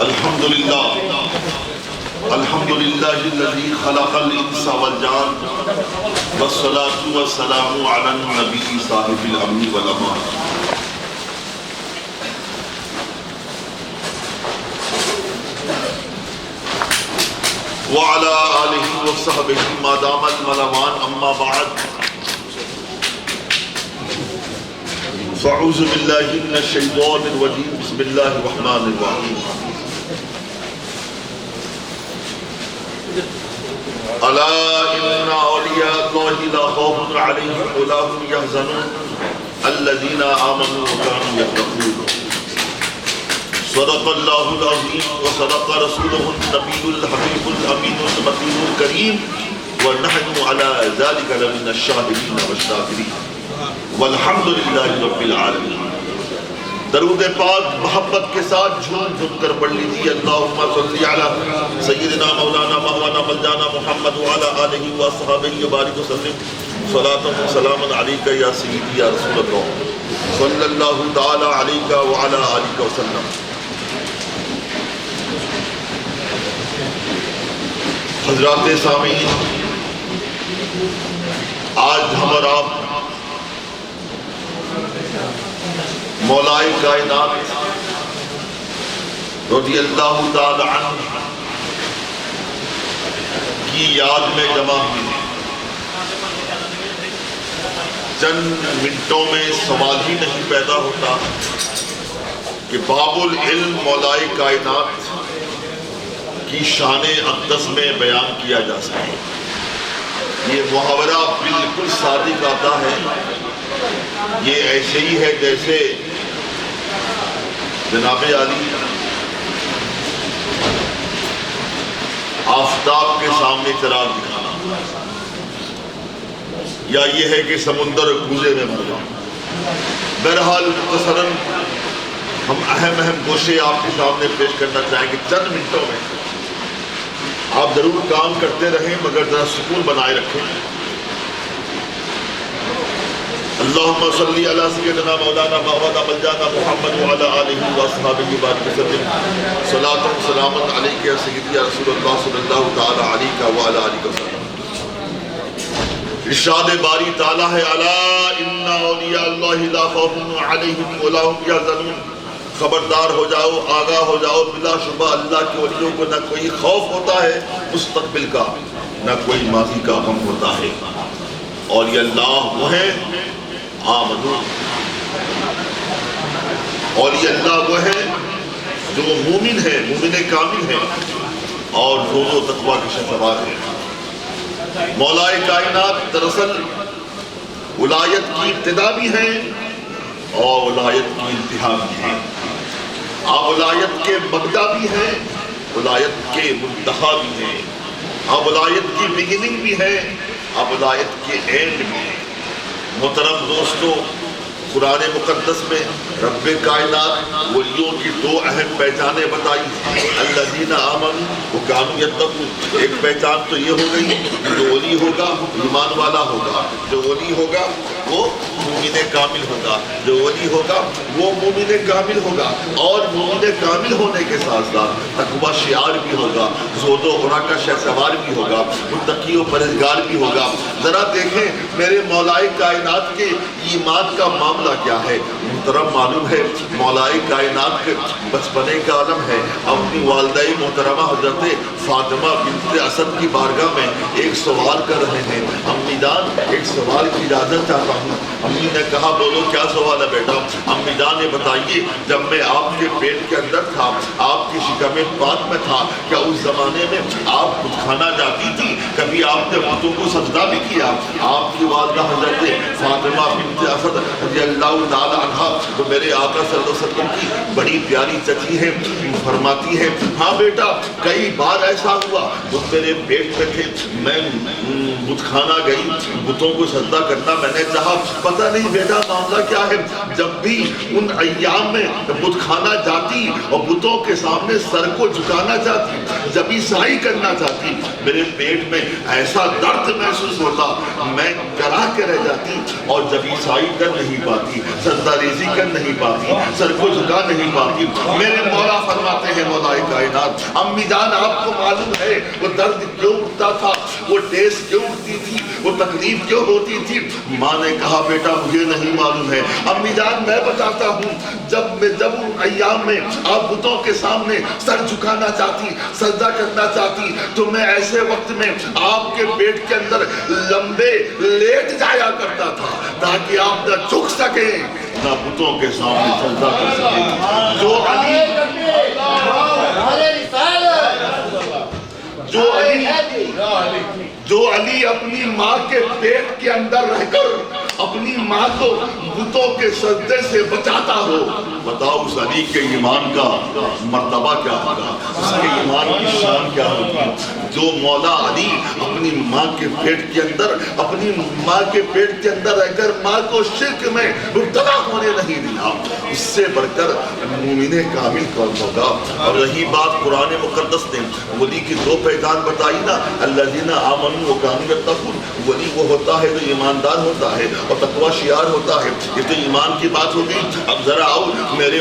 الحمد للہ الذی خلق الانس والجان والصلاة والسلام علی النبی صاحب الامن والامان وعلى آلہ وصحبہ ما دام الملوان اما بعد فاعوذ باللہ من الشیطان الرجیم بسم اللہ الرحمن الرحیم الا ان اولیاء اللہ لا خوف علیہم ولا هم يحزنون الذین آمنوا وكانوا يتقون صدق اللہ العظیم وصدق رسولہ النبی الحبیب الامین المتین الکریم ونحن علی ذلک لمن الشاہدین والشاکرین والحمد للہ رب العالمین۔ درود پاک محبت کے ساتھ جھوم جھوم کر پڑھ لیجیے اللہم صلی علی سیدنا مولانا مولانا ملجانا محمد وعلی آلہ وصحبہ وبارک وسلم صلاۃ و سلام علیک یا سیدی یا رسول اللہ صلی اللہ تعالی علیک وعلی آلہ وسلم۔ حضرات سامعین، آج ہم اور آپ مولائے کائنات رضی اللہ تعالی عنہ کی یاد میں جمع ہوئے۔ چند منٹوں میں سوال ہی نہیں پیدا ہوتا کہ باب العلم مولائے کائنات کی شان اقدس میں بیان کیا جا سکے۔ یہ محاورہ بالکل صادق آتا ہے، یہ ایسے ہی ہے جیسے جناب علی آفتاب کے سامنے چراغ دکھانا، یا یہ ہے کہ سمندر کوزے میں مرنا۔ بہرحال مختصراً ہم اہم گوشے آپ کے سامنے پیش کرنا چاہیں گے چند منٹوں میں۔ آپ ضرور کام کرتے رہیں مگر ذرا سکون بنائے رکھیں۔ اللہم صلی علی سیدنا مولانا مولانا ملجانا محمد وعلی آلہ وصحبہ وبارک وسلم صلاۃ و سلام علیک یا سیدی یا رسول اللہ صلی اللہ تعالی علیہ وعلی آلہ وسلم۔ ارشاد باری تعالیٰ ہے الا ان اولیاء اللہ لا خوف علیہم ولا هم یحزنون۔ خبردار ہو جاؤ، آگاہ ہو جاؤ، بلا شبہ اللہ کے ولیوں کو نہ کوئی خوف ہوتا ہے مستقبل کا، نہ کوئی ماضی کا غم ہوتا ہے۔ اولیاء اللہ وہ ہیں آمنو، اولیاء اللہ وہ ہیں جو مومن ہیں، مومن کامل ہیں اور روز و تقویٰ کے شہسوار ہیں۔ مولائے کائنات دراصل ولایت کی ابتدا بھی ہیں اور ولایت کی انتہا بھی ہیں۔ آپ ولایت کے مبدا بھی ہیں، ولایت کے منتہا بھی ہیں، آپ ولایت کی بگننگ بھی ہیں، آپ ولایت کے اینڈ بھی ہیں۔ محترم دوستو، قرآن مقدس میں رب کائنات ولیوں کی دو اہم پہچانیں بتائی۔ الذین آمنوا وکانوا یتقون۔ ایک پہچان تو یہ ہو گئی کہ جو ولی ہوگا ایمان والا ہوگا، جو ولی ہوگا وہ مومن کامل ہوگا، جو ولی ہوگا وہ مومن کامل ہوگا، اور مومن کامل ہونے کے ساتھ ساتھ تقویٰ شعار بھی ہوگا، زہد و ورع کا شہسوار بھی ہوگا، متقی و پرہیزگار بھی ہوگا۔ ذرا دیکھیں میرے مولائے کائنات کے ایمان کا معاملہ کیا ہے۔ محترم معلوم ہے مولائے کائنات کے بچپنے کا عالم ہے۔ اپنی والدہ محترمہ حضرت فاطمہ بنت اسد کی بارگاہ میں ایک سوال کر رہے ہیں، امی جان ایک سوال کی اجازت چاہتا ہوں۔ امی نے کہا بولو کیا سوال ہے بیٹا؟ امی جان نے بتائیے جب میں آپ کے پیٹ کے اندر تھا، آپ کی شکم پاک میں تھا، کیا اس زمانے میں آپ کچھ کھانا جاتی تھی؟ کبھی آپ نے بتوں کو سجدہ بھی کیا؟ آپ کی والدہ حضرت فاطمہ بنت اسد رضی اللہ تعالی عنہ تو میرے آقا صلی اللہ علیہ وسلم کی بڑی پیاری چچی ہے، فرماتی ہے ہاں بیٹا کئی بار ایسا ہوا جب میرے پیٹ میں تھے، میں بت خانہ گئی، بتوں کو سجدہ کرنا میں نے چاہا، پتہ نہیں بیٹا معاملہ کیا ہے، جب بھی ان ایام میں بت خانہ جاتی اور بتوں کے سامنے اپنے سر کو جھکانا چاہتی، جب عیسائی کرنا چاہتی، میرے پیٹ میں ایسا درد محسوس ہوتا، میں کرا کے رہ جاتی، اور جب عیسائی کر نہیں پاتی، سجدہ ریزی کر نہیں پاتی، سر کو جھکا نہیں پاتی، میرے مولا فرماتے ہیں مولا کائنات، امی جان آپ کو معلوم ہے وہ درد کیوں اٹھتا تھا، وہ ٹیس کیوں اٹھتی تھی، وہ تکلیف کیوں ہوتی تھی؟ ماں نے کہا بیٹا مجھے نہیں معلوم ہے، امی جان میں بتاتا ہوں، جب ان ایام میں آپ بتوں کے سامنے سر جھکانا چاہتی، سجدہ کرنا چاہتی، تو میں ایسے وقت میں آپ کے پیٹ کے اندر لمبے لیٹ جایا کرتا تھا تاکہ آپ نہ جھک سکیں نہ بتوں کے سامنے سجدہ کر سکیں۔ جو علی اپنی ماں کے پیٹ کے اندر رہ کر اپنی ماں کو بتوں کے سجدے سے بچاتا ہو، بتاؤ اس علی کے ایمان کا مرتبہ کیا ہوگا، اس کے ایمان کی شان کیا ہوگی؟ جو مولا علی اپنی ماں کے پیٹ کے اندر رہ کر ماں کو شرک میں مبتلا ہونے نہیں دیا، اس سے بڑھ کر مومن کامل کون ہوگا؟ اور رہی بات قرآن مقدس نے ولی کی دو پہچان بتائی نا، الذین آمنوا وکانوا یتقون، ولی وہ ہوتا ہے جو ایماندار ہوتا ہے اور تقوی شعار ہوتا ہے، یہ تو ایمان کی بات ہوگی۔ اب ذرا آؤ میرے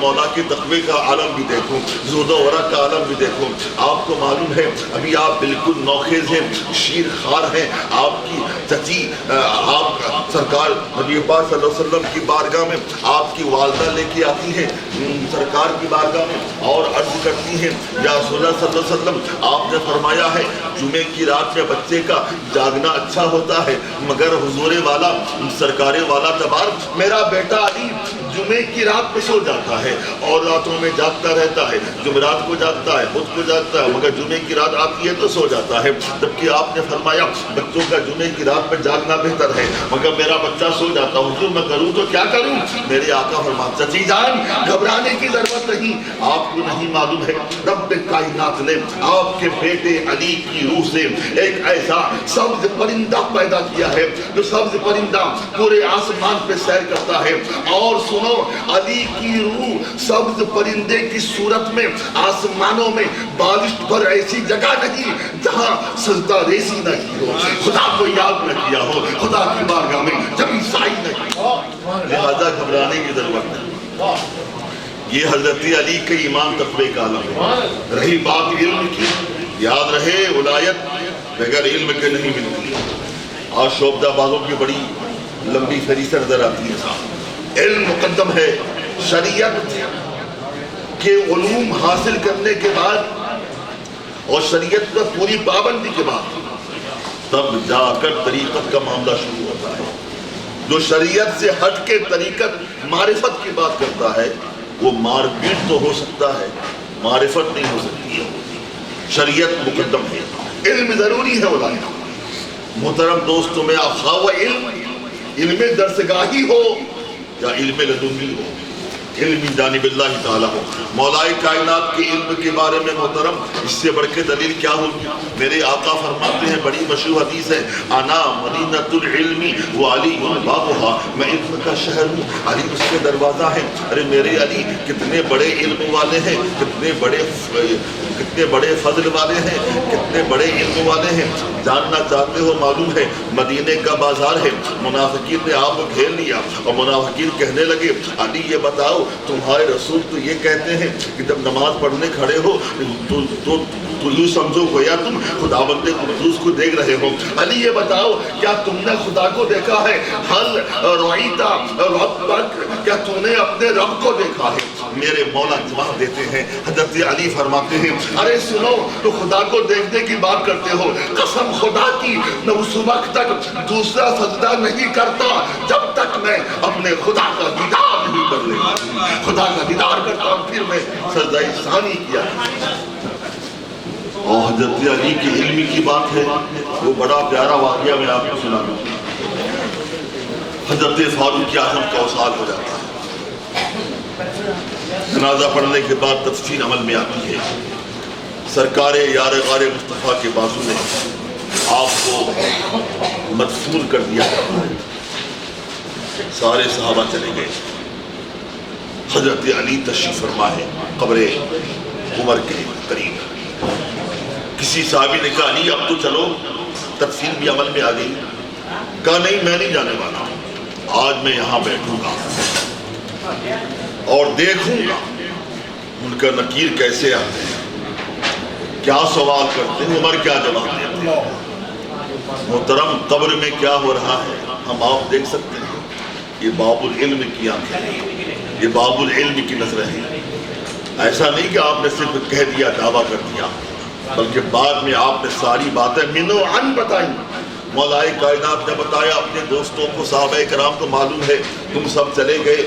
مولا کی تقوی کا عالم بھی دیکھو، زہد و ورع کا عالم بھی دیکھو۔ آپ کو معلوم ہے ابھی آپ بالکل نوخیز ہیں، شیر خوار ہیں، آپ کی چچی آپ سرکار نبی پاک صلی اللہ علیہ وسلم کی بارگاہ میں آپ کی والدہ لے کے آتی ہیں سرکار کی بارگاہ میں اور عرض کرتی ہیں یا رسول اللہ صلی اللہ علیہ وسلم آپ نے فرمایا ہے جمعے کی رات میں بچے کا جاگنا اچھا ہوتا ہے، مگر حضور والا سرکار والا تبار میرا بیٹا علی جمعے کی رات میں سو جاتا ہے اور راتوں میں جاگتا رہتا ہے، جمعرات کو جاگتا ہے، بدھ کو جاگتا ہے، مگر جمعے کی رات آتی ہے تو سو جاتا ہے۔ جبکہ آپ نے فرمایا بچوں کا جمعے کی رات میں جاگنا بہتر ہے، مگر میرا بچہ سو جاتا ہوں، جو میں کروں تو کیا کروں؟ میرے آقا فرماتے چچی جان گھبرانے کی ضرورت نہیں، آپ کو نہیں معلوم ہے رب کائنات نے آپ کے بیٹے علی کی روح سے ایک ایسا سبز پرندہ پیدا کیا ہے جو سبز پرندہ پورے آسمان پہ سیر کرتا ہے، اور سنو علی کی روح سبز پرندے کی صورت میں آسمانوں میں بالشت پر ایسی جگہ نہیں جہاں سجدہ ریزی نہ کی ہو، خدا کو یاد نہ کیا ہو، خدا کی بارگاہ میں جب عیسائی نہ کی ہو، لہذا گھبرانے کی ضرورت نہیں۔ یہ حضرت علی کے ایمان تقوی کا عالم ہے۔ رہی بات علم کی، یاد رہے ولایت بغیر علم کے نہیں ملتی۔ آج شعبدہ بازوں کی بڑی لمبی فہرست نظر آتی ہے، علم مقدم ہے، شریعت کے علوم حاصل کرنے کے بعد اور شریعت پر پوری پابندی کے بعد تب جا کر طریقت کا معاملہ شروع ہوتا ہے۔ جو شریعت سے ہٹ کے طریقت معرفت کی بات کرتا ہے وہ مار پیٹ تو ہو سکتا ہے، معرفت نہیں ہو سکتی ہے۔ شریعت مقدم ہے، علم ضروری ہے ولایت۔ محترم دوستوں میں خواہ علم درسگاہی ہو یا علم لدنی ہو، علم جانب اللہ تعالیٰ ہو، مولا کائنات کے علم کے بارے میں محترم اس سے بڑھ کے دلیل کیا ہوگی؟ میرے آقا فرماتے ہیں بڑی مشہور حدیث ہے، انا مدینۃ العلم وعلی بابها، میں علم کا شہر ہوں، علی اس کے دروازہ ہے۔ ارے میرے علی کتنے بڑے علم والے ہیں، کتنے بڑے فضل والے ہیں، کتنے بڑے علم والے ہیں۔ جاننا چاہتے ہو معلوم ہے مدینے کا بازار ہے، منافقین نے آپ کو گھیر لیا اور منافقین کہنے لگے علی یہ بتاؤ تمہارے رسول تو یہ کہتے ہیں کہ جب نماز پڑھنے کھڑے ہو تو یوں سمجھو گویا تم خداوند قدوس کو دیکھ رہے ہو، علی یہ بتاؤ کیا تم نے خدا کو دیکھا ہے؟ حل رأیت ربک، کیا تم نے اپنے رب کو دیکھا ہے؟ میرے مولا جواب دیتے ہیں، حضرت علی فرماتے ہیں ارے سنو تو خدا کو دیکھنے کی بات کرتے ہو، قسم خدا کی میں اس وقت تک دوسرا سجدہ نہیں کرتا جب تک میں اپنے خدا کا دیدار نہیں کر لیتا، خدا کا دیدار کرتا ہوں پھر میں سجدہ ثانی کیا۔ اور حضرت علی کی علمی کی بات ہے، وہ بڑا پیارا واقعہ میں آپ کو سنا دوں۔ حضرت فاروق اعظم کا وصال ہو جاتا ہے، جنازہ پڑھنے کے بعد تدفین عمل میں آتی ہے، سرکار یار غار مصطفیٰ کے بازو نے آپ کو مدفون کر دیا جاتا ہے۔ سارے صحابہ چلے گئے، حضرت علی تشریف فرما ہے قبر عمر کے قریب. کسی صحابی نے کہا علی اب تو چلو، تدفین بھی عمل میں آ گئی. کہا نہیں میں نہیں جانے والا، آج میں یہاں بیٹھوں گا اور دیکھوں گا منکر نکیر کیسے آتے ہیں، کیا سوال کرتے ہیں، عمر کیا جواب دیتے ہیں. محترم قبر میں کیا ہو رہا ہے ہم آپ دیکھ سکتے ہیں. یہ باب العلم کی آنکھیں، یہ باب العلم کی نظریں ہیں. ایسا نہیں کہ آپ نے صرف کہہ دیا، دعویٰ کر دیا، بلکہ بعد میں آپ نے ساری باتیں من و عن بتائی. مولا کائنات نے بتایا اپنے دوستوں کو، صحابہ کرام کو معلوم ہے تم سب چلے گئے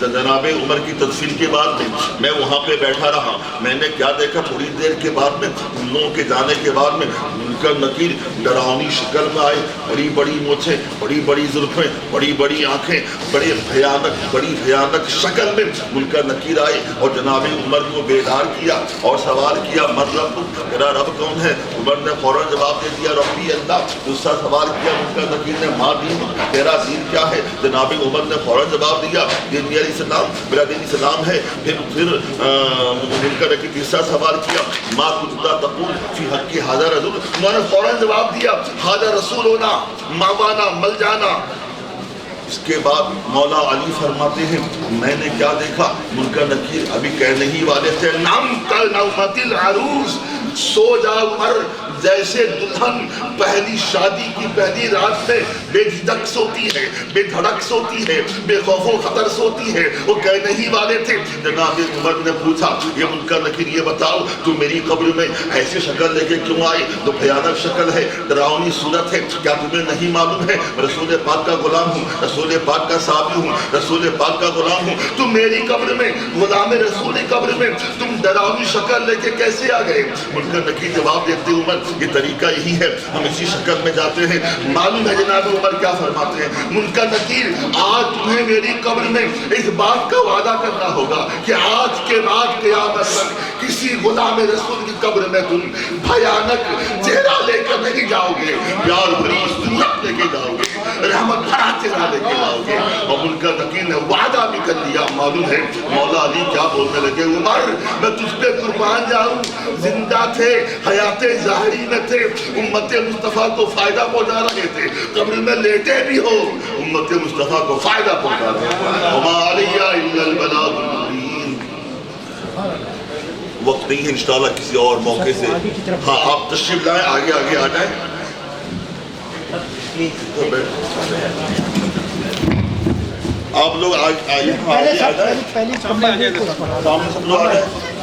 جناب عمر کی تدفین کے بعد میں وہاں پہ بیٹھا رہا. میں نے کیا دیکھا، تھوڑی دیر کے بعد میں ان لوگوں کے جانے کے بعد میں منکر نکیر ڈراؤنی شکل میں آئے، بڑی بڑی مونچھیں، بڑی بڑی زلفیں، بڑی بڑی آنکھیں، بڑی بھیانک شکل میں منکر نکیر آئے اور جناب عمر کو بیدار کیا اور سوال کیا من رب، میرا رب کون ہے. عمر نے فوراً جواب دے دیا ربی اللہ. دوسرا سوال کیا منکر نکیر نے ماں دین، تیرا دین کیا ہے. جناب عمر نے فوراً جواب دیا دین میرا اسلام، میرا دین اسلام ہے. پھر منکر نکیر تیسرا سوال کیا ما کنت تقول فی حق ھذا رجل. انہوں نے فوراً جواب دیا ھذا رسول ہونا ماوانا مل جانا. اس کے بعد مولا علی فرماتے ہیں میں نے کیا دیکھا، منکر نکیر ابھی کہنے ہی والے تھے نام کالنومۃ العروس، سو جا عمر جیسے دلہن پہلی شادی کی پہلی رات میں بے دھڑک سوتی ہے، بے دھڑک سوتی ہے، بے خوف و خطر سوتی ہے. وہ کہنے ہی والے تھے. جناب عمر نے پوچھا یہ منکر نکیر یہ بتاؤ تو میری قبر میں ایسی شکل لے کے کیوں آئے، تو بھیانک شکل ہے، ڈراؤنی صورت ہے، کیا تمہیں نہیں معلوم ہے رسول پاک کا غلام ہوں، رسول پاک کا صحابی ہوں، رسول پاک کا غلام ہوں. تم میری قبر میں، غلام رسول قبر میں تم ڈراؤنی شکل لے کے کیسے آ گئے. منکر نکیر جواب دیتے عمر یہ طریقہ یہی ہے، ہم اسی شکل میں جاتے ہیں. معلوم ہے جناب عمر کیا فرماتے ہیں منکر نکیر آج تمہیں میری قبر میں اس بات کا وعدہ کرنا ہوگا کہ آج کے بعد قیامت تک کسی غلام رسول کی قبر میں تم بھیانک چہرہ لے کر نہیں جاؤ گے، پیار بھری صورت لے کے جاؤ گے، رحمت بھرا چہرہ لے کے جاؤ گے. اور منکر نکیر نے وعدہ بھی کر لیا. معلوم ہے مولا علی کیا بولنے لگے عمر میں تجھ پہ قربان جاؤں، زندہ تھے، حیات ظاہری میں تھے، امت مصطفیٰ کو فائدہ پہنچا رہے تھے، قبر میں لیٹے بھی ہو امت مصطفیٰ کو فائدہ پہنچا رہے تھے. وما علیہ الا البلاغ المبین. وقت نہیں ہے انشاءاللہ کسی اور موقع سے. ہاں آپ تشریف لائیں، آگے آگے آ جائیں. آپ لوگ آگے آ جائیں، سامنے سب لوگ آ جائیں.